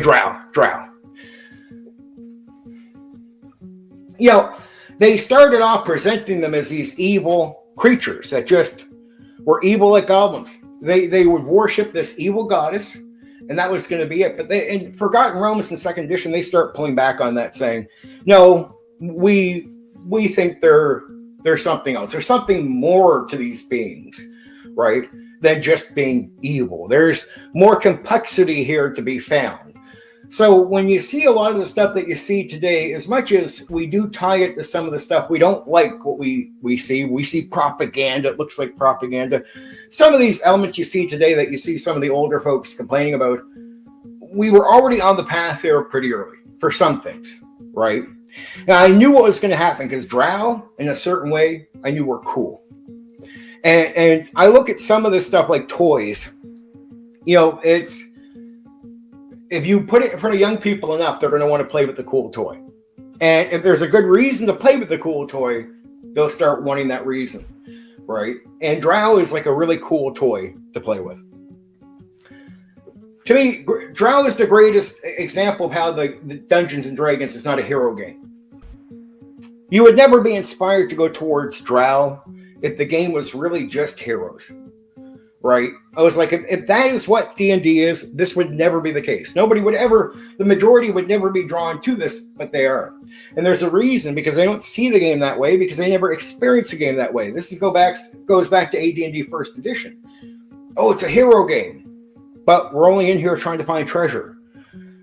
Drow. They started off presenting them as these evil creatures that just were evil like goblins. They would worship this evil goddess, and that was going to be it. But in Forgotten Realms in second edition, they start pulling back on that, saying, no, we think they're something else. There's something more to these beings, right, than just being evil. There's more complexity here to be found. So when you see a lot of the stuff that you see today, as much as we do tie it to some of the stuff, we don't like what we see propaganda. It looks like propaganda. Some of these elements you see today that you see some of the older folks complaining about, we were already on the path there pretty early for some things, right? Now, I knew what was going to happen because Drow, in a certain way, I knew were cool. And I look at some of this stuff like toys. It's... If you put it in front of young people enough, they're going to want to play with the cool toy. And if there's a good reason to play with the cool toy, they'll start wanting that reason, right? And Drow is like a really cool toy to play with. To me, Drow is the greatest example of how the Dungeons and Dragons is not a hero game. You would never be inspired to go towards Drow if the game was really just heroes. Right? I was like, if that is what D&D is, this would never be the case. The majority would never be drawn to this, but they are. And there's a reason, because they don't see the game that way, because they never experience the game that way. This goes back to AD&D first edition. Oh, it's a hero game, but we're only in here trying to find treasure.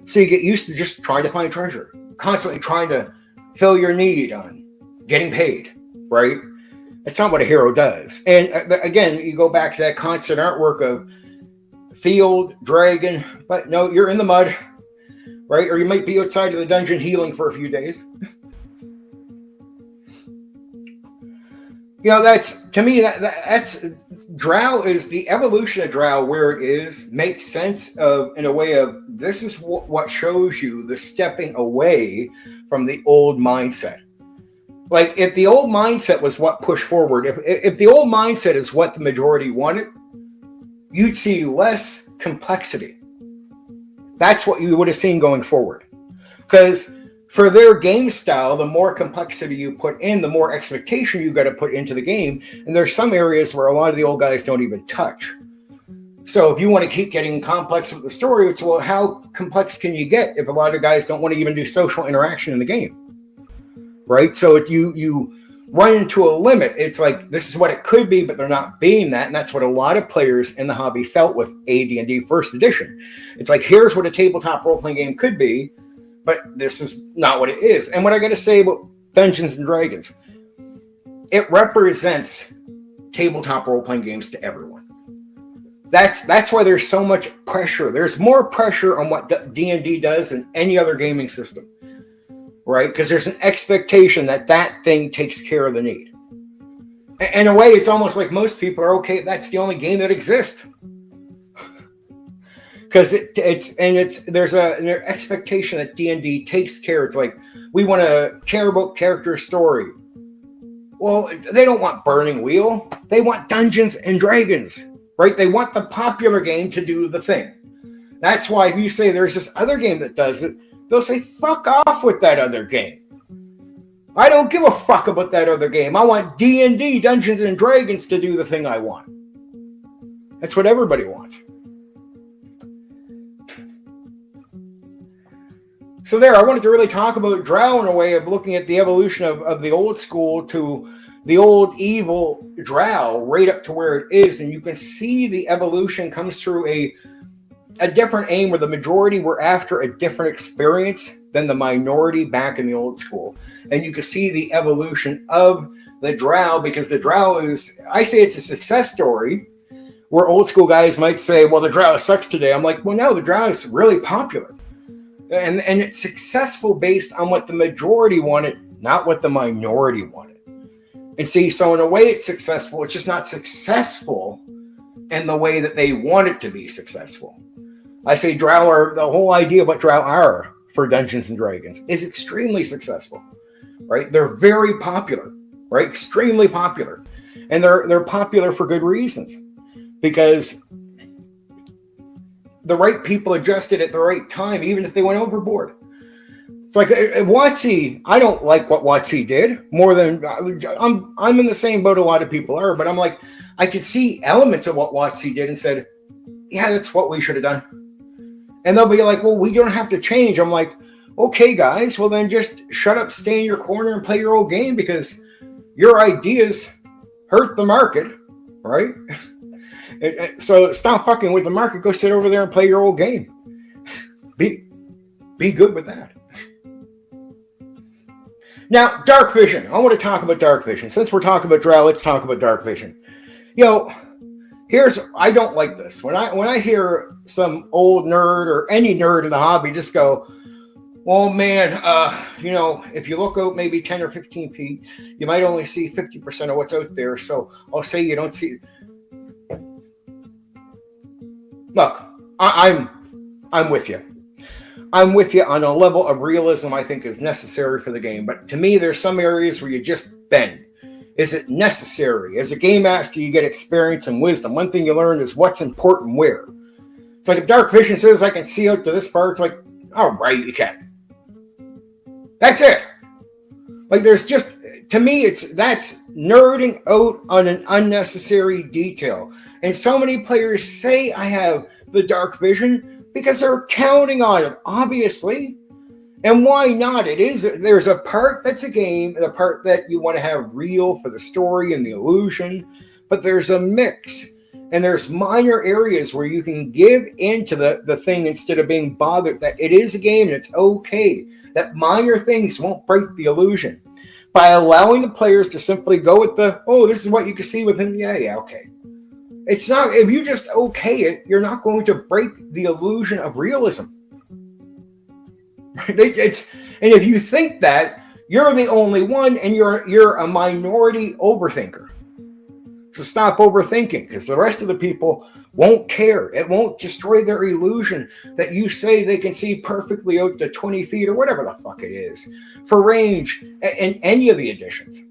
So you get used to just trying to find treasure, constantly trying to fill your need on getting paid, right? It's not what a hero does. And again, you go back to that constant artwork of field, dragon, but no, you're in the mud, right? Or you might be outside of the dungeon healing for a few days. That's, to me, that's Drow is the evolution of Drow where it is, makes sense in a way of, this is what shows you the stepping away from the old mindset. Like, if the old mindset was what pushed forward, if the old mindset is what the majority wanted, you'd see less complexity. That's what you would have seen going forward. Because for their game style, the more complexity you put in, the more expectation you got to put into the game. And there's some areas where a lot of the old guys don't even touch. So if you want to keep getting complex with the story, it's, well, how complex can you get if a lot of guys don't want to even do social interaction in the game? Right? So if you run into a limit, it's like, this is what it could be, but they're not being that. And that's what a lot of players in the hobby felt with AD&D first edition. It's like, here's what a tabletop role-playing game could be, but this is not what it is. And what I got to say about Dungeons and Dragons, it represents tabletop role-playing games to everyone. That's why there's so much pressure. There's more pressure on what D&D does than any other gaming system. Right? Because there's an expectation that thing takes care of the need. In a way, it's almost like most people are okay. That's the only game that exists. Because there's an expectation that D&D takes care. It's like, we want to care about character story. Well, they don't want Burning Wheel. They want Dungeons and Dragons, right? They want the popular game to do the thing. That's why if you say there's this other game that does it, they'll say, fuck off with that other game. I don't give a fuck about that other game. I want D&D, Dungeons and Dragons, to do the thing I want. That's what everybody wants. So I wanted to really talk about Drow in a way of looking at the evolution of the old school to the old evil Drow right up to where it is. And you can see the evolution comes through a different aim where the majority were after a different experience than the minority back in the old school. And you can see the evolution of the Drow, because the Drow is, I say it's a success story, where old school guys might say, well, the Drow sucks today. I'm like, well, no, the Drow is really popular. And it's successful based on what the majority wanted, not what the minority wanted. And see, so in a way it's successful. It's just not successful in the way that they want it to be successful. I say Drow are, the whole idea of what Drow are for Dungeons and Dragons is extremely successful, right? They're very popular, right? Extremely popular. And they're popular for good reasons, because the right people adjusted at the right time, even if they went overboard. It's like WotC. I don't like what WotC did more than I'm in the same boat a lot of people are, but I'm like, I could see elements of what WotC did and said, yeah, that's what we should have done. And they'll be like, well, we don't have to change. I'm like, okay, guys, well then just shut up, stay in your corner and play your old game because your ideas hurt the market, right? So stop fucking with the market. Go sit over there and play your old game. Be good with that. Now, dark vision. I want to talk about dark vision. Since we're talking about Drow, let's talk about dark vision. You know, I don't like this. When I hear some old nerd or any nerd in the hobby just go, well, man, you know, if you look out maybe 10 or 15 feet, you might only see 50% of what's out there. So I'll say you don't see. Look, I'm with you. I'm with you on a level of realism I think is necessary for the game. But to me, there's some areas where you just bend. Is it necessary? As a game master, you get experience and wisdom. One thing you learn is what's important where. It's like if dark vision says I can see out to this far, it's like, all right, you can. That's it. Like there's just, to me, that's nerding out on an unnecessary detail. And so many players say I have the dark vision because they're counting on it, obviously. And why not? There's a part that's a game and a part that you want to have real for the story and the illusion, but there's a mix. And there's minor areas where you can give into the thing instead of being bothered that it is a game and it's okay. That minor things won't break the illusion. By allowing the players to simply go with this is what you can see with him. Yeah, okay. It's not, if you just okay it, you're not going to break the illusion of realism. And if you think that, you're the only one and you're a minority overthinker. So stop overthinking because the rest of the people won't care. It won't destroy their illusion that you say they can see perfectly out to 20 feet or whatever the fuck it is for range in any of the editions.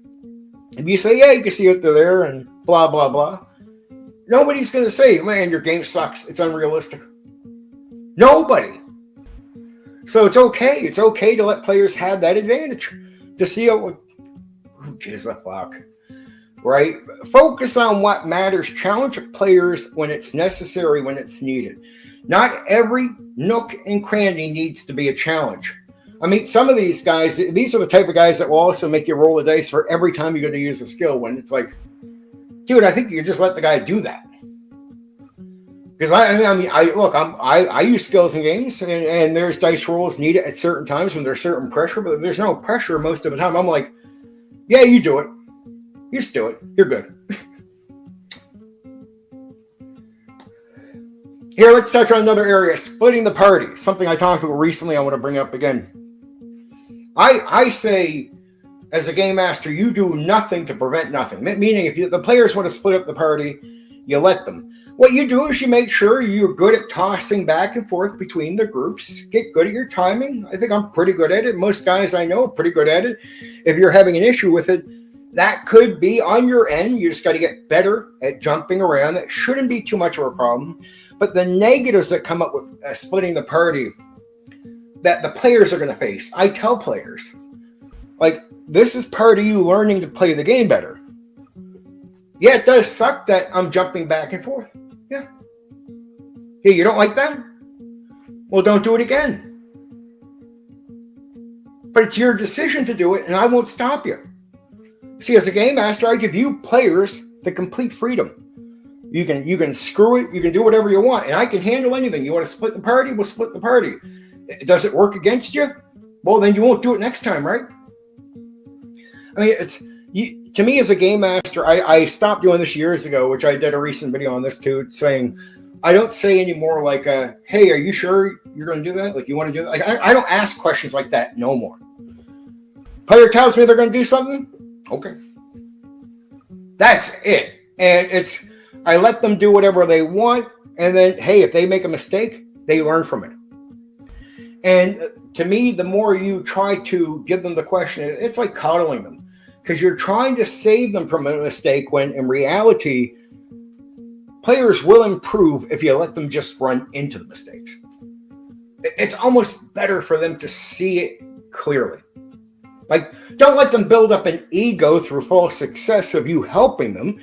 If you say, yeah, you can see out to there and blah, blah, blah. Nobody's going to say, man, your game sucks. It's unrealistic. Nobody. So it's okay. It's okay to let players have that advantage. To see who gives a fuck. Right? Focus on what matters. Challenge players when it's necessary, when it's needed. Not every nook and cranny needs to be a challenge. I mean, some of these guys, these are the type of guys that will also make you roll the dice for every time you're going to use a skill when it's like, dude, I think you just let the guy do that. Because I use skills in games, and there's dice rolls needed at certain times when there's certain pressure, but there's no pressure most of the time. I'm like, yeah, you do it. You just do it. You're good. Here, let's touch on another area, splitting the party. Something I talked about recently I want to bring up again. I say, as a game master, you do nothing to prevent nothing. Meaning, if the players want to split up the party, you let them. What you do is you make sure you're good at tossing back and forth between the groups. Get good at your timing. I think I'm pretty good at it. Most guys I know are pretty good at it. If you're having an issue with it, that could be on your end. You just got to get better at jumping around. That shouldn't be too much of a problem. But the negatives that come up with splitting the party that the players are going to face, I tell players, like, this is part of you learning to play the game better. Yeah, it does suck that I'm jumping back and forth. Yeah. Hey, you don't like that? Well, don't do it again. But it's your decision to do it, and I won't stop you. See, as a game master, I give you players the complete freedom. You can screw it. You can do whatever you want, and I can handle anything. You want to split the party? We'll split the party. Does it work against you? Well, then you won't do it next time, right? I mean, to me as a game master, I stopped doing this years ago, which I did a recent video on this too, saying I don't say anymore like, hey, are you sure you're going to do that? Like, you want to do that? Like, I don't ask questions like that no more. Player tells me they're going to do something. Okay. That's it. And I let them do whatever they want. And then, hey, if they make a mistake, they learn from it. And to me, the more you try to give them the question, it's like coddling them. Because you're trying to save them from a mistake when in reality, players will improve if you let them just run into the mistakes. It's almost better for them to see it clearly. Like, don't let them build up an ego through false success of you helping them.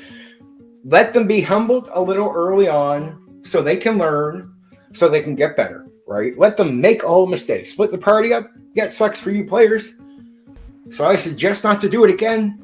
Let them be humbled a little early on so they can learn, so they can get better, right? Let them make all the mistakes. Split the party up. Yeah, it sucks for you players. So I suggest not to do it again.